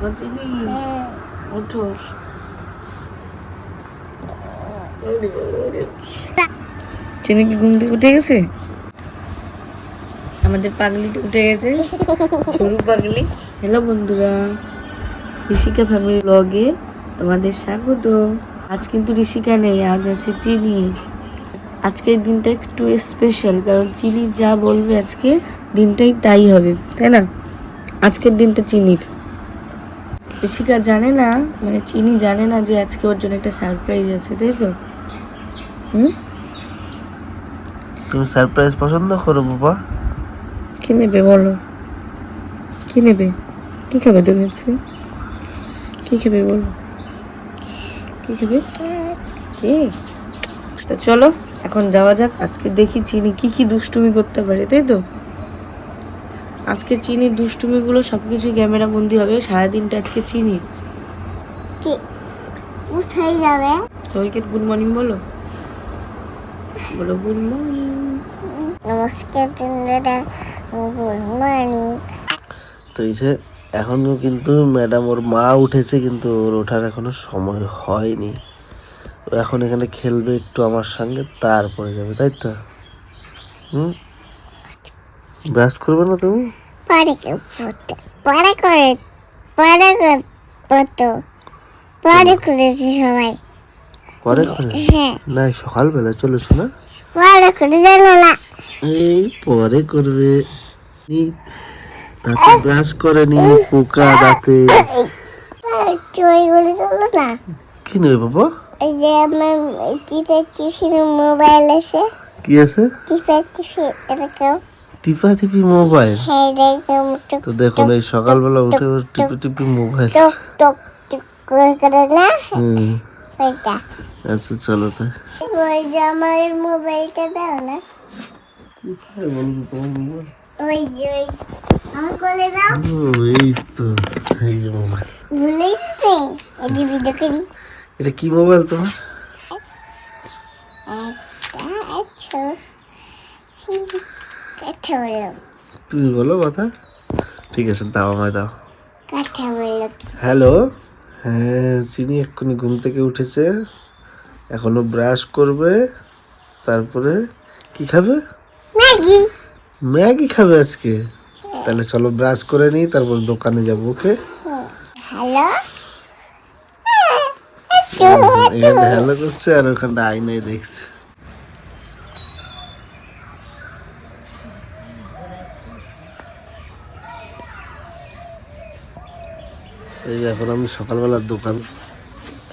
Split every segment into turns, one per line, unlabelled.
ও চিনি ওঠো। চিনি কি ঘুম থেকে উঠে গেছে? আমাদের পাগলিটা উঠে গেছে, ছোটু পাগলি। হ্যালো বন্ধুরা, ঋষিকা ফ্যামিলি ব্লগে তোমাদের স্বাগত। আজ কিন্তু ঋষিকা নেই, আজ আছে চিনি। আজকের দিনটা একটু স্পেশাল, কারণ চিনি যা বলবে আজকে দিনটাই তাই হবে, তাই না? আজকের দিনটা চিনির। ঋষিকা জানে না, মানে চিনি জানে না যে আজকে ওর জন্য একটা সারপ্রাইজ আছে, তাই তো?
তুমি সারপ্রাইজ পছন্দ করো বাবা?
কি নেবে বলো, কি নেবে? কি খাবে তুমি আজকে? কি খাবে বলো, কি খাবে? কি? তো চলো এখন যাওয়া যাক, আজকে দেখি চিনি কি কি দুষ্টুমি করতে পারে, তাই তো? আজকে চিনির দুষ্টুমিগুলো সবকিছু ক্যামেরা বন্দি হবে, সারাদিনটা আজকে চিনির।
কোথায় যাবে?
সবাইকে গুড মর্নিং বলো, বলো গুড মর্নিং।
নমস্কার বন্ধুরা, গুড মর্নিং।
তো এই যে এখনো কিন্তু ম্যাডাম ওর মা উঠেছে, কিন্তু ওর ওঠার এখনো সময় হয়নি। ও এখন এখানে খেলবে একটু আমার সঙ্গে, তারপরে যাবে, তাই তো? ব্রাশ করবে না তুমি?
পরে করতে পরে করে পরে করতো পরে করেছি সবাই।
পরে করে?
হ্যাঁ,
না, সকালবেলা চলো শোনা।
পরে করে জানো না।
এই পরে করবে, দাঁতে ব্রাশ করেনি, পোকা দাঁতে।
চুরি করে চলো না।
কি নেবে বাবা?
এই যে আমার টিপে মোবাইল আছে।
কি আছে?
টিপে এরকম।
টিপা টিপি মোবাইল?
হ্যাঁ, এরকম
তো দেখুন এই সকালবেলা উঠে ওর টিপি টিপি মোবাইল।
টক টক টক করে না ওইটা।
আচ্ছা চলো তাই।
ওই যে আমার মোবাইলটা দাও না।
কোথায় বলো তো তোমার মোবাইল?
ওই যে আমার কোলে দাও।
এই তো, এই যে মোবাইল।
ভুলে গেছি, এটি ভিডিও করি।
এটা কি মোবাইল তোমার?
আচ্ছা কথা বলো,
তুমি বলো কথা। ঠিক আছে দাও, আমায় দাও।
কথা বলো।
হ্যালো। হ্যাঁ, চিনি এক্ষুনি ঘুম থেকে উঠেছে, এখনো ব্রাশ করবে, তারপরে কি খাবে?
ম্যাগি।
ম্যাগি খাবে আজকে? তাহলে চলো ব্রাশ করে নিই, তারপর দোকানে যাবো। ওকে?
হ্যালো।
এখানটা হ্যালো করছে আর ওখানটা আয়নায় দেখছে। এই যে এখন আমি সকালবেলার দোকান,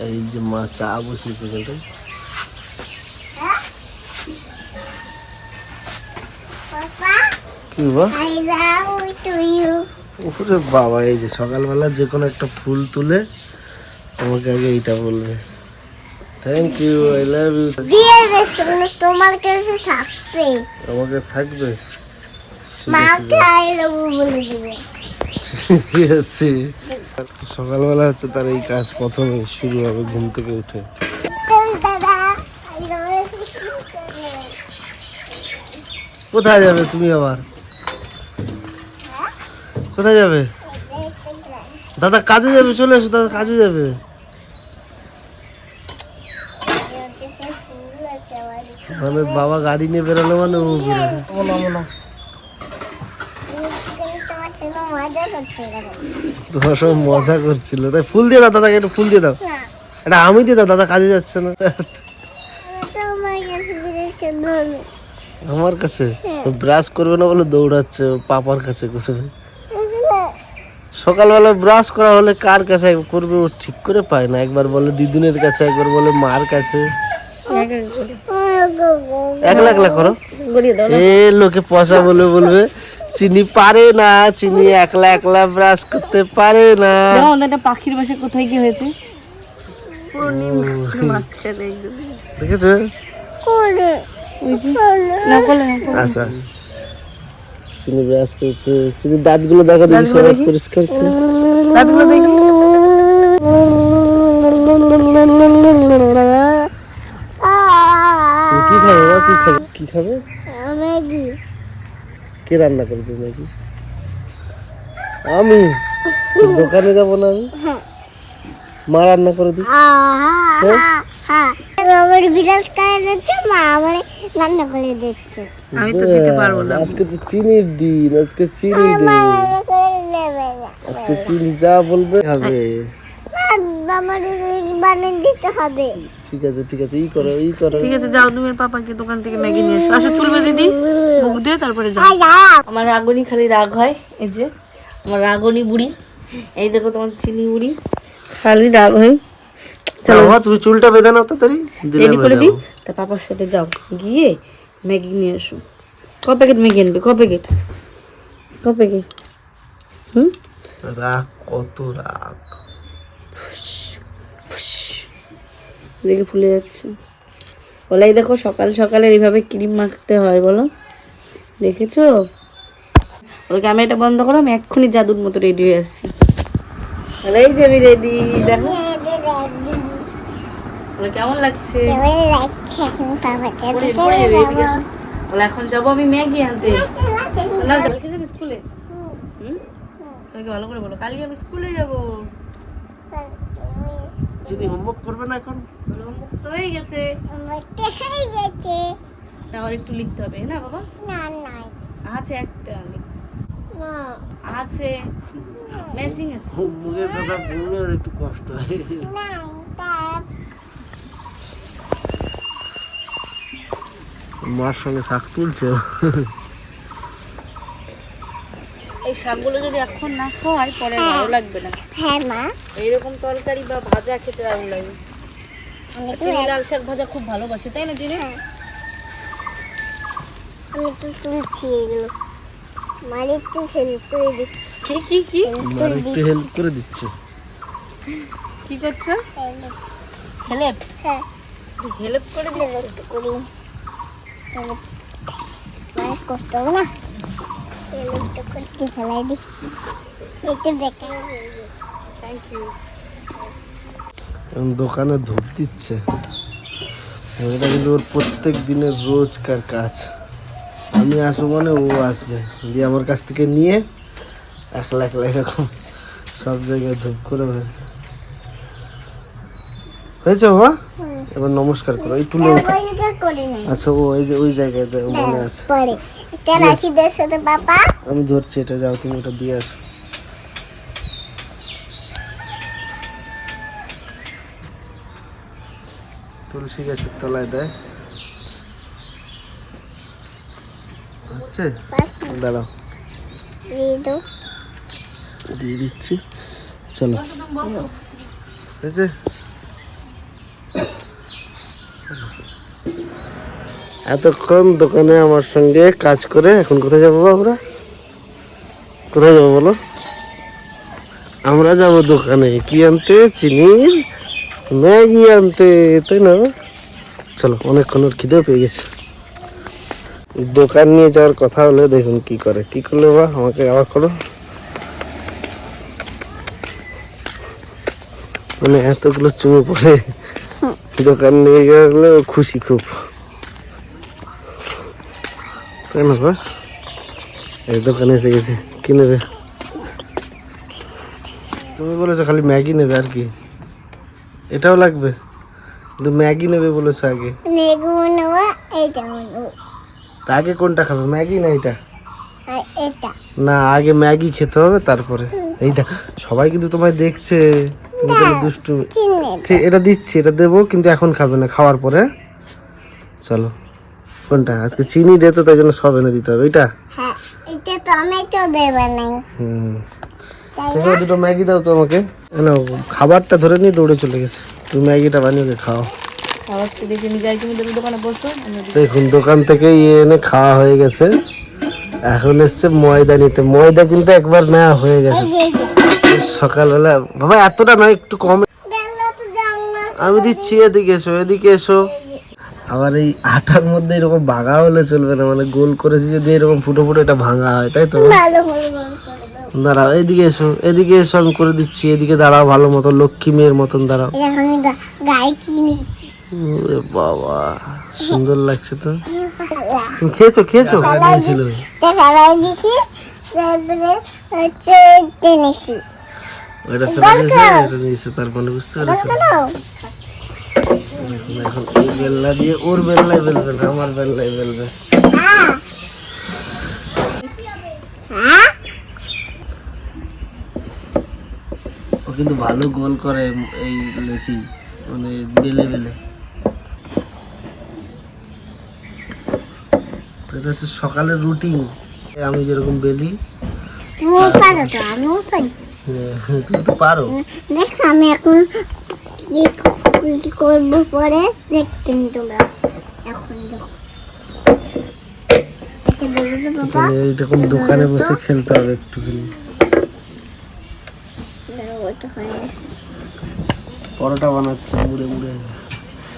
এই যে মা চা বসিয়েছে এখানটায়।
পাপা,
কি বাবা?
I love to you.
ওরে বাবা, এই যে সকালবেলা যে কোনো একটা ফুল তুলে আমাকে আগে এইটা বলবে, thank you, I love you.
দিয়ে দেশো তোমার কাছে থাকবে,
আমাকে থাকবে?
মাকে আই লাভ বলে দিবে।
ঠিক আছে। সকালবেলা হচ্ছে তার এই কাজ প্রথমে শুরু হবে ঘুম থেকে উঠে।
দাদা, I love you.
কোথায় যাবে তুমি আবার? কোথায় যাবে? দাদা কাজে যাবে, চলে এসো, দাদা কাজে যাবে। মানে বাবা গাড়ি নিয়ে বেরোলো মানে ও বেরোলো। তোমার সব মজা করছিল তাই? ফুল দিয়ে দাও দাদাকে, একটু ফুল দিয়ে দাও। এটা আমি দিয়ে দাও, দাদা কাজে যাচ্ছে না। আমার কাছে ব্রাশ করবে না বলে দৌড়াচ্ছে পাপার কাছে করবে। সকালবেলা ব্রাশ করা হলে কার কাছে করবে ও ঠিক করে পায় না, একবার বলে দিদুনের কাছে, একবার বলে মার কাছে। একলা একলা করো। এ লোকে পয়সা বলে বলবে চিনি পারে না, চিনি একলা একলা ব্রাশ করতে পারে না।
একটা পাখির বাসা কোথায় কি হয়েছে,
দেখেছো? আচ্ছা, চিনি ব্রাশ করছে, চিনি দাঁতগুলো দেখা দেখি সবাই পরিষ্কার করে।
দাঁতগুলো দেখি।
কি খাবে বাবা, কি খাবে, কি খাবে?
ম্যাগি।
কে রান্না করবে ম্যাগি? আমি। দোকানে যাবো না আমি? মা রান্না করে দিই।
আমার বিরাজ করে দিচ্ছে, মা আমার রান্না করে দিচ্ছে।
আমি তো দিতে পারবো না।
আজকে তো চিনির দিন, আজকে চিনি দিন, আজকে চিনি যা বলবে হবে।
আমার বানিয়ে দিতে হবে।
ঠিক আছে ঠিক আছে, ই করো ই করো।
ঠিক আছে যাও, তুমি পাপাকে দোকান থেকে ম্যাগি নিয়ে এসো। আসো চুল বেঁধে দিই, মুখ দিয়ে তারপরে যাও। আমার রাগনি খালি রাগ হয়, এই যে আমার রাগনি বুড়ি, এই দেখো তোমার চিনি বুড়ি, খালি রাগ হয়।
চলো মা, তুমি চুলটা বেঁধে নাও তাড়াতাড়ি,
রেডি করে দিই, তা পাপার সাথে যাও, গিয়ে ম্যাগি নিয়ে এসো। ক প্যাকেট ম্যাগি আনবে? ক প্যাকেট?
রাগ, কত রাগ।
দেখে ফুলে যাচ্ছে। বলে এই দেখো সকাল সকালে এইভাবে ক্রিম মাখতে হয়, বলো দেখেছো? ওর ক্যামেরাটা বন্ধ করো, আমি এক্ষুনি জাদুর মতো রেডি হয়ে আসছি। বলে এই যে আমি রেডি, দেখো বলে কেমন লাগছে? বলে এখন যাবো আমি ম্যাগি আনতে। না কালকে যাবে স্কুলে? তোমাকে ভালো করে বলো, কালকে আমি স্কুলে যাবো।
চিনি হোমওয়ার্ক করবে না এখন?
বলো হোমওয়ার্ক তো হয়ে গেছে, তাহলে একটু লিখতে হবে না বাবা? আছে একটা আছে, ম্যাচিং আছে।
হোমওয়ার্কের কথা বললে আর একটু কষ্ট হয়। মার সঙ্গে শাক তুলছে।
এই শাকগুলো যদি এখন না খাওয়াই পরে ভালো লাগবে না।
হ্যাঁ মা,
এইরকম তরকারি বা ভাজা খেতে দারুণ লাগে। চিনি লাল শাক ভাজা খুব ভালোবাসে, তাই না দিদি?
আমি তো তুলছি এগুলো, মারি একটু হেল্প করে দিচ্ছি।
কি কি কি
মার একটু হেল্প করে দিচ্ছে।
কি করছো? হেল্প?
হ্যাঁ,
হেল্প করে দিচ্ছ?
একটু করি, অনেক কষ্ট হবে না। একটু করতে ফেলাই দিই, একটু বেকার।
Thank you.
দোকানে ধূপ দিচ্ছে, এটা কিন্তু ওর প্রত্যেক দিনের রোজকার কাজ। আমি আসবো মানে ও আসবে, দিয়ে আমার কাছ থেকে নিয়ে একলা একলা এরকম সব জায়গায় ধূপ করে বেড়ায়। হয়েছে বাবা? এবার নমস্কার করো, এই তুলে
করি নাই
আচ্ছা ও এই যে ওই জায়গায় মনে আছে।
পরে এটা রাখি দেশ সাথে বাবা।
আমি ধরছি, এটা যাও তুমি ওটা দিয়ে আসো। তুলসী গাছের তলায় দেয়। আচ্ছা দাঁড়াও, দিয়ে দিচ্ছি, চলো হয়েছে। এতক্ষণ দোকানে আমার সঙ্গে কাজ করে এখন কোথায় যাবো আমরা? কোথায় যাবো বলো? আমরা যাব দোকানে কি আনতে? চিনির ম্যাগি আনতে, তাই না? চলো, অনেকক্ষণ ওর খিদেও পেয়ে গেছে। দোকান নিয়ে যাওয়ার কথা হলে দেখুন কি করে, কি করলে বা আমাকে আবার করো। মানে এতগুলো চুমো পড়ে দোকান নিয়ে গেলে ও খুশি খুব, তাই না? বা এই দোকানে এসে গেছে, কি নেবে? তুমি বলেছো খালি ম্যাগি নেবে, আর কি? এটাও লাগবে? কিন্তু ম্যাগি নেবে বলেছো আগে।
ম্যাগি নেবো, এইটা নেবো।
তা আগে কোনটা খাবে, ম্যাগি না এটা?
আর এটা
না, আগে ম্যাগি খেতে হবে তারপরে এইটা। সবাই কিন্তু তোমায় দেখছে, তুমি তাহলে দুষ্টু।
চিনি
ঠিক, এটা দিচ্ছি, এটা দেবো, কিন্তু এখন খাবে না, খাওয়ার পরে। চলো কোনটা? আজকে চিনি দে তো, তাই জন্য সব এনে দিতে হবে। এটা?
হ্যাঁ, এটা টমেটো দেবে না।
ঠিক আছে, দুটো ম্যাগি দাও তো আমাকে। না, খাবারটা ধরে নিয়ে দৌড়ে চলে গেছে। তুমি ম্যাগিটা বানিয়ে খাও।
আবার তো দেখে নিয়ে যাই, তুমি দোকানে বসো।
দেখুন দোকান থেকে এনে খাওয়া হয়ে গেছে, এখন এসছে ময়দা নিতে। ময়দা কিন্তু একবার নেওয়া হয়ে গেছে সকালবেলা। বাবা এতটা নয়, একটু কম। আমি দিচ্ছি, এদিকে এসো, এদিকে এসো। আবার এই আটার মধ্যে এরকম ভাঙা হলে চলবে না, মানে গোল করেছি যদি এরকম ফুটো ফুটো এটা ভাঙা হয়, তাই তো?
ভালো করে বল করে দাও।
দাঁড়াও, এদিকে এসো, এদিকে এসো, আমি করে দিচ্ছি। এদিকে দাঁড়াও, ভালো মতো লক্ষ্মী মেয়ের মতন দাঁড়াও।
এখন গায়ে কিনেছি।
ওরে বাবা, সুন্দর লাগছে তো। তুমি খেয়েছো? খেয়েছো?
ফেলাই দিছি, তারপরে হচ্ছে কিনেছি।
ওইটা ফেলে দিয়েছে, এটা নিয়েছে, তার মানে বুঝতে পেরেছো? এখন এই বেল্লা দিয়ে ওর বেল্লায় বেলবে না, আমার বেল্লায় বেলবে। ও কিন্তু ভালো গোল করে এই লেচি, মানে বেলে বেলে। এটা হচ্ছে সকালের রুটিন। আমি যেরকম বেলি,
তুমিও পারো তো, আমিও পারি।
তুমি তো পারো।
দেখ আমি এখন কি করবো পরে দেখতে নি তোমরা। এখন দেখো এটা দেবো তো বাবা,
এইরকম দোকানে বসে খেলতে হবে একটুখানি।
ওটা হয় না।
পরোটা বানাচ্ছে মুড়ে মুড়ে,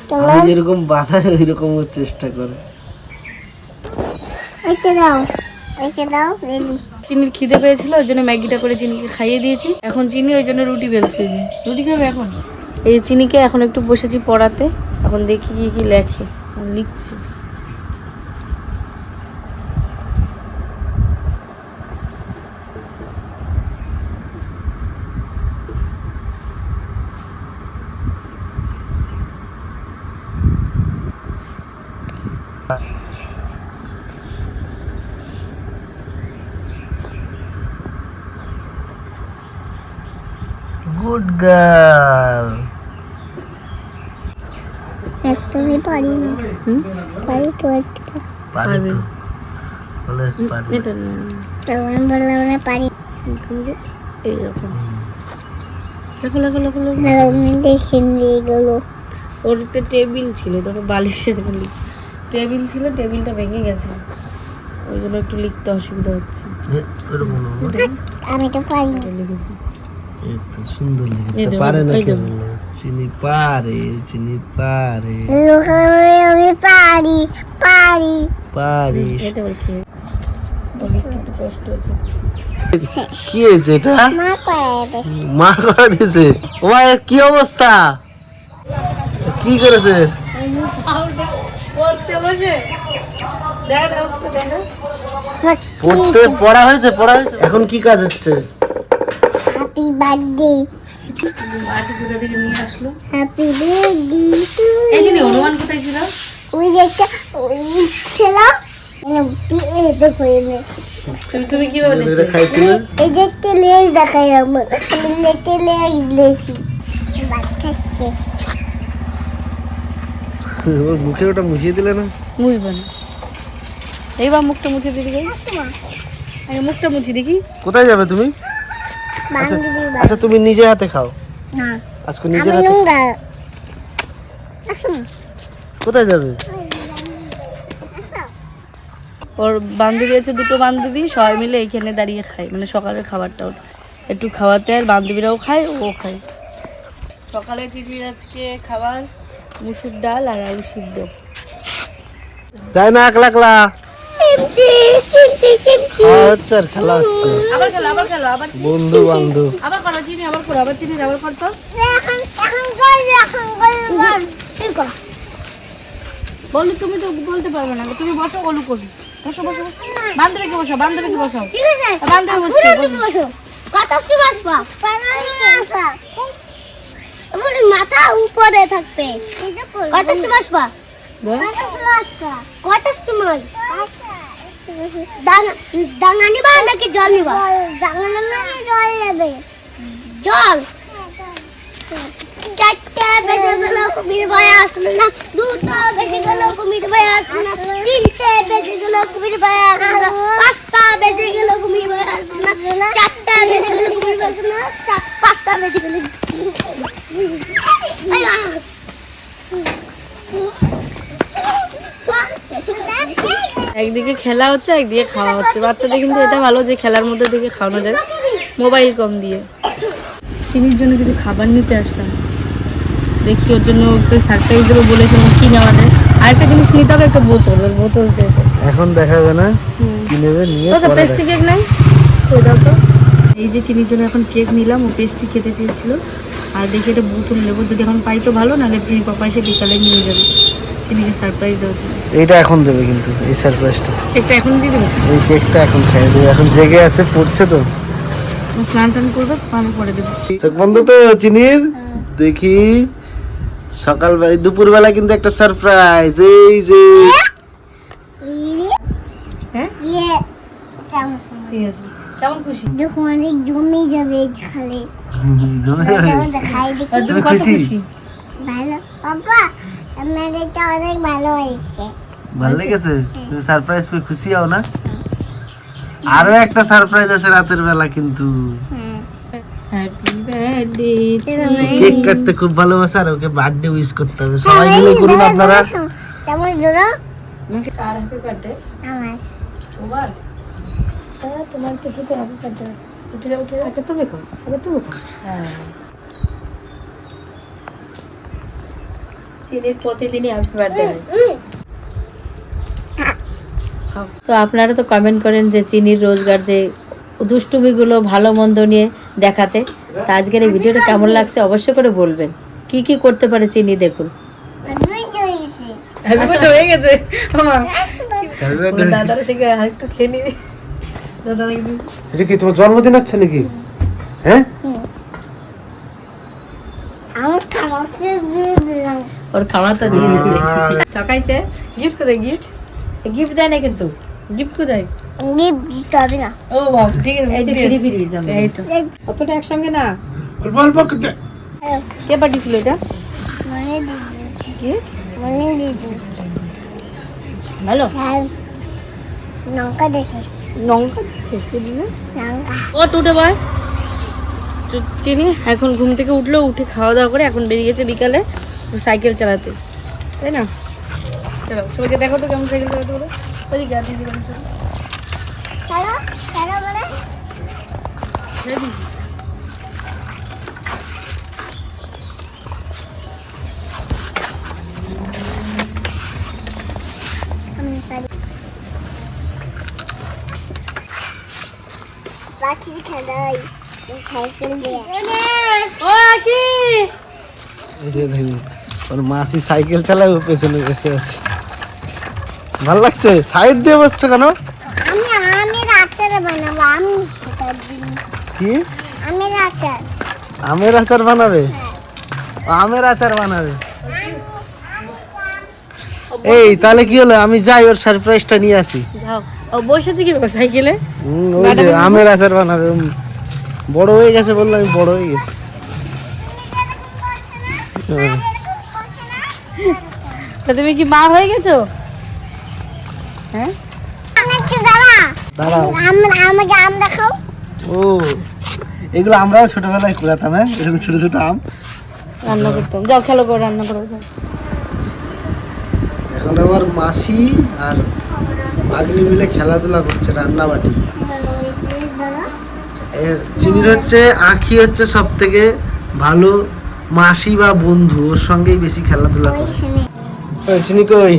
তোমরা
আমি যেরকম বানাই ওইরকম চেষ্টা করে।
ওইটা দাও, ওইটা দাও রেডি।
চিনির খিদে পেয়েছিল, ওই জন্য ম্যাগিটা করে চিনিকে খাইয়ে দিয়েছি। এখন চিনি ওই জন্য রুটি বেলছে, এই যে রুটি খাবে এখন। এই চিনিকে এখন একটু বসেছি পড়াতে, এখন দেখি কি কি লেখে, লিখছি।
Good girl.
একদমই পারি না। পারি তো একটা,
পারি তো, বলে পারি।
এটা না,
তখন বললাম না পারি।
কিন্তু এইরকম লেখো লেখো লেখো লেখো।
আমি দেখে নিয়ে গেলো।
ওর একটা টেবিল ছিল, ধরো বালিশের টেবিল ছিল, টেবিলটা ভেঙে গেছে, ওই জন্য একটু লিখতে অসুবিধা হচ্ছে।
ওরকম না,
আমি তো পারি না।
লিখেছি
এই তো সুন্দর
এই
লিখতে
দেখো,
পারে না
এই
কে
দেখো।
বললো? চিনি পারে, চিনি পারে,
আমি পারি পারি।
পারিস।
এটা আবার কি? ওর লিখতে একটু কষ্ট হচ্ছে।
কি হয়েছে এটা?
মা করায় বেশি।
মা করে দিয়েছে। ও মা, এর কি অবস্থা? কি করেছে?
পড়তে বসে দেখো দেখো।
পড়তে পড়া হয়েছে, পড়া হয়েছে। এখন কি কাজ হচ্ছে?
হ্যাপি বার্থডে,
মাটি কোথা থেকে নিয়ে আসলো?
হ্যাপি বার্থডে টু
এই যে হনুমান কোথায় ছিল?
ওই একটা ছিল।
তুমি কিভাবে
এটা
দেখতে?
খাইছিলে?
এই যে একটা লেজ দেখাই আমার, আমি লেটে লেজ লেছি বাচ্চাচ্ছে।
ওর মুখে ওটা মুছিয়ে দিলে না?
মুছবে না, এইবার মুখটা মুছে দিদি গাই, আগে মুখটা মুছি দেখি।
কোথায় যাবে তুমি? আচ্ছা
বান্ধবী
আচ্ছা, তুমি নিজে হাতে খাও
না,
আজকে,
আমি
নিজের হাতে।
নোংরা। আসুন
কোথায় যাবে?
আসো।
ওর বান্ধবী আছে, দুটো বান্ধবী, সবাই মিলে এইখানে দাঁড়িয়ে খায়, মানে সকালের খাবারটা ওর একটু খাওয়াতে, আর বান্ধবীরাও খায়, ও খায়। সকালে চিঠির আজকে খাবার মুসুর ডাল আর আলু সিদ্ধ।
যায় না একলা একলা,
চিমটি চিমটি চিমটি।
খাওয়া হচ্ছে আর খেলা হচ্ছে।
আবার খেলো, আবার খেলো, আবার
বন্ধু বান্ধব।
আবার করো চিনি, আবার করো, আবার চিনি, আবার করতো।
এখন বল ঠিক আছে।
বলু তুমি তো বলতে পারবে না, তুমি বসো, বলু করবি। বসো বসো, বান্ধবীকে বসো, বান্ধবীকে বসো,
ঠিক আছে,
বান্ধবী বসো।
বসো। কত সময় আসবা? আমার মাথা উপরে থাকবে। কত সময় আসবা? কটার সময়? ডাঙা নিবা নাকি জল নিবা? ডাঙা মানে জল নেবে। জল? চারটে বেজে গেল, কুমির ভাই আসলো না। দুটো বেজে গেল, কুমির ভাই আসলো না। তিনটে বেজে গেল, কুমির ভাই আসলো না। পাঁচটা বেজে গেল, কুমির ভাই আসলো না। চারটা বেজে গেল, কুমির ভাই আসলো না। পাঁচটা বেজে গেল।
একদিকে খেলা হচ্ছে, একদিকে খাওয়া হচ্ছে। বাচ্চাদের কিন্তু এটা ভালো যে খেলার মধ্যে দিকে খাওয়ানো যায়, মোবাইল কম দিয়ে। চিনির জন্য কিছু খাবার নিতে আসলাম, দেখি ওর জন্য ওকে সারপ্রাইজ দেবো বলেছে, কি নেওয়া যায়। আরেকটা জিনিস নিতে হবে, একটা বোতল, ওর বোতল চেয়েছে।
এখন দেখাবে না কি নেবে, নিয়ে
ওকে
পরে
পেস্ট্রি কেক নাই, ওই দাও তো। এই যে চিনির জন্য এখন কেক নিলাম, ও পেস্ট্রি খেতে চেয়েছিল। আর দেখি এটা বোতল নেবো, যদি এখন পাই তো ভালো, নাহলে চিনি পাপা এসে বিকালে নিয়ে যাবে চিনিকে সারপ্রাইজ দেওয়ার জন্য।
এইটা এখন দেবে কিন্তু, এই সারপ্রাইজটা।
কেকটা এখন দিয়ে দেবো।
এই কেকটা এখন খাইয়ে দেবে, এখন জেগে আছে, পড়ছে তো।
স্নান টান করবে, স্নান করে দেবো।
চোখ বন্ধ তো চিনির? দেখি সকাল দুপুর বেলা কিন্তু একটা সারপ্রাইজ, এই যে
হ্যাঁ
ইয়ে চামচ
ঠিক আছে। কেমন খুশি?
দেখো অনেক জমে যাবে খালি
জমে যাবে।
খাই দেখি
আর তুমি কত
খুশি?
খুশি?
ভালো বাবা আমাদেরটা অনেক ভালো হয়েছে
ভালো লেগেছে? তুমি সারপ্রাইজ পেয়ে খুশি হও না? আরো একটা সারপ্রাইজ আছে রাতের বেলা কিন্তু।
হ্যাপি বার্থডে
কেক কাটতে খুব ভালোবাসে আর ওকে বার্থডে উইশ করতে হবে। সবাই মিলে করুন আপনারা।
চামচ ধরো
আর হ্যাপি বার্থডে
আমার
তোমার। তোমার তো শুধু হ্যাপি বার্থডে। উঠে উঠে আগে তুমি খাও, আগে তুমি খাও। হ্যাঁ চিনির প্রতিদিনই হ্যাপি বার্থডে হয়। তো আপনারা তো কমেন্ট করেন যে চিনির রোজগার যে দুষ্টুমিগুলো ভালো মন্দ নিয়ে দেখাতে। তা আজকের এই ভিডিওটা কেমন লাগছে অবশ্যই করে বলবেন। কি কি করতে পারে চিনি দেখুন। হ্যাপি বার্থডে হয়ে গেছে মামা। দাদারা থেকে আরেকটু খেয়ে নি। দাদা নাকি
এটা কি তোমার জন্মদিন আছে নাকি? হ্যাঁ
আমার খাওয়াতে দিয়ে দিলাম
ওর খাওয়াটা দিয়ে দিয়েছে। ঠকাইছে। গিফট কোথায়? গিফট গিফট দেয় না কিন্তু। গিফট কোথায়?
গিফট হবে না
ও বাবা ঠিক আছে। এইটা ফ্রি ফ্রি যাবে। এই তো অতটা একসঙ্গে না। কে পাঠিয়েছিল এটা?
মনে দিদি
কি
মনে দিদি
ভালো
আর লঙ্কা দিছে
লঙ্কা দিচ্ছে। কে দিছে?
লঙ্কা
ও উঠে বয় চিনি এখন ঘুম থেকে উঠলো, উঠে খাওয়া দাওয়া করে এখন বেরিয়ে গেছে বিকালে সাইকেল চালাতে, তাই না? চলো সবাইকে দেখো তো কেমন সাইকেল চালাতে বলো। ওইদিকে আর দিদি বলো
খেলো খেলো বলে আমি পারি বাকি খেলাই এই সাইকেল দিয়ে
ও কি
এই যে দেখুন ওর মাসি সাইকেল চালায়, ও পেছনে বসে আছে। ভাল লাগছে? সাইড দিয়ে বসছো কেন?
আমি আমের আচার বানাবো আমি সেটার জন্য
কি
আমের আচার
আমের আচার বানাবে? আমের আচার বানাবে? এই তাহলে কি হলো, আমি যাই ওর সারপ্রাইজটা নিয়ে আসি।
যাও। ও বসেছে কি সাইকেলে?
ওই যে আমের আচার বানাবে। বড় হয়ে গেছে বললো, আমি বড় হয়ে গেছি। হ্যাঁ।
তা তুমি কি মা হয়ে গেছো? হ্যাঁ
আমি একটু দাঁড়া
দাঁড়াও।
আমাকে আম দেখাও
ও এগুলো আমরাও ছোটবেলায় কুড়াতাম। হ্যাঁ এরকম ছোট ছোট আম
রান্না করতাম। যাও খেলো করো, রান্না করো যাও।
এখন আমার মাসি আর আগ্নি মিলে খেলাধুলা করছে রান্না বাটি। চিনির হচ্ছে আঁখি হচ্ছে সব থেকে ভালো মাসি বা বন্ধু, ওর সঙ্গেই বেশি খেলাধুলা করে। ওই চিনি কই?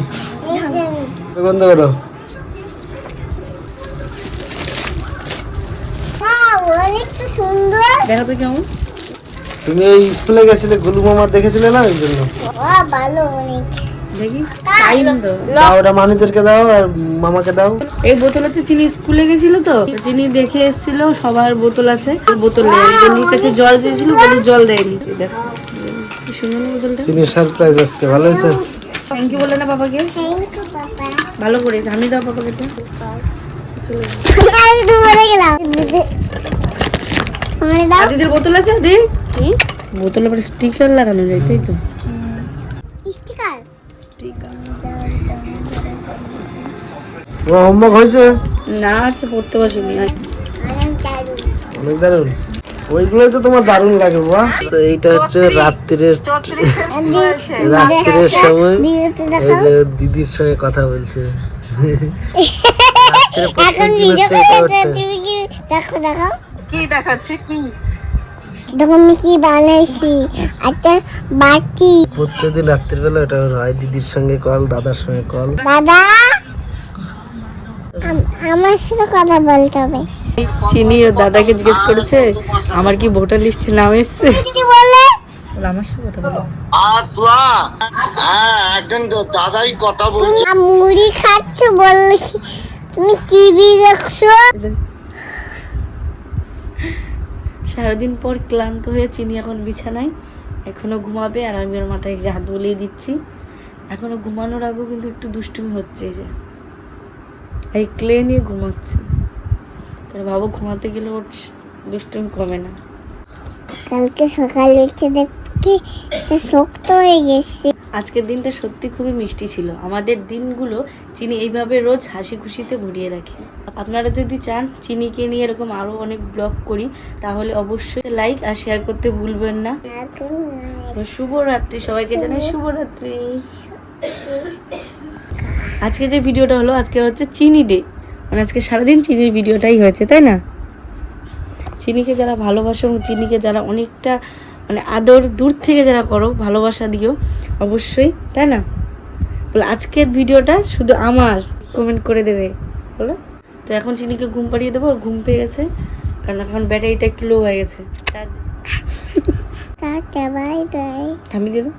ওই বন্ধ করো।
অনেকটা সুন্দর
দেখো তো কেমন।
তুমি এই স্কুলে গেছিলে, গুলু মামা দেখেছিলে না, ওই জন্য।
ভালো অনেক
দেখি টাইম তো।
দাও ওটা মানিদেরকে দাও আর মামাকে দাও।
এই বোতল হচ্ছে চিনি স্কুলে গেছিল তো চিনি দেখে এসেছিল সবার বোতল আছে। বোতলে একজনের কাছে জল চেয়েছিল, বলে জল দেয়নি। দেখো কি সুন্দর না বোতলটা।
চিনি সারপ্রাইজ আজকে ভালো হয়েছে।
থ্যাংক ইউ বলে না বাবাকে
থ্যাংক ইউ পাপা
ভালো করে আমি দাও বাবাকে তো।
আমি তো বলে গেলাম মানে দাও
দিদির বোতল আছে দে। বোতলে পরে স্টিকার লাগানো যায় তাই তো।
স্টিকার
স্টিকার
ও হোমওয়ার্ক হয়েছে?
না আচ্ছা পড়তে বসিনি।
অনেক দারুণ। ওইগুলোই তো তোমার দারুণ লাগে বাবা। তো এইটা হচ্ছে রাত্রির সময় এই যে দিদির সঙ্গে কথা বলছে।
এখন ভিডিও করতে তুমি কি দেখো দেখো
কি দেখাচ্ছে? কি
দেখো আমি কি বানাইছি একটা বাটি
প্রত্যেকদিন রাত্রিবেলা ওটা হয়, দিদির সঙ্গে কল, দাদার সঙ্গে কল।
দাদা আমার সাথে কথা বলতে হবে
চিনি ও দাদাকে জিজ্ঞেস করেছে আমার কি ভোটার লিস্টে নাম এসছে।
কিছু বলে
বলে আমার সাথে কথা বলো।
একজন দাদাই কথা
তুমি মুড়ি খাচ্ছ বললে কি তুমি টিভি দেখছো
সারাদিন পর ক্লান্ত হয়ে চিনি এখন বিছানায়, এখনও ঘুমাবে আর আমি ওর মাথায় যে হাত বুলিয়ে দিচ্ছি। এখনও ঘুমানোর আগেও কিন্তু একটু দুষ্টুমি হচ্ছে, এই যে এই ক্লে নিয়ে ঘুমাচ্ছে। তাহলে ভাবো ঘুমাতে গেলে ওর দুষ্টুমি কমে না।
কালকে সকালে উঠে দেখি শক্ত হয়ে গেছে।
আজকের দিনটা সত্যি খুবই মিষ্টি ছিল। আমাদের দিনগুলো চিনি এইভাবে রোজ হাসি খুশিতে ভরিয়ে রাখে। আপনারা যদি চান চিনিকে নিয়ে এরকম আরও অনেক ব্লগ করি, তাহলে অবশ্যই লাইক আর শেয়ার করতে ভুলবেন না। শুভরাত্রি, সবাইকে জানাই শুভরাত্রি। আজকে যে ভিডিওটা হলো, আজকে হচ্ছে চিনি ডে, মানে আজকে সারাদিন চিনির ভিডিওটাই হয়েছে, তাই না? চিনিকে যারা ভালোবাসো এবং চিনিকে যারা অনেকটা মানে আদর দূর থেকে যারা করো, ভালোবাসা দিও অবশ্যই, তাই না? বলে আজকের ভিডিওটা শুধু আমার, কমেন্ট করে দেবে বলো। তো এখন চিনিকে ঘুম পাড়িয়ে দেবো, ঘুম পেয়ে গেছে, কারণ এখন ব্যাটারিটা একটু লো হয়ে গেছে। Charge
tata, bye bye.
থামিয়ে দিয়ে দাও।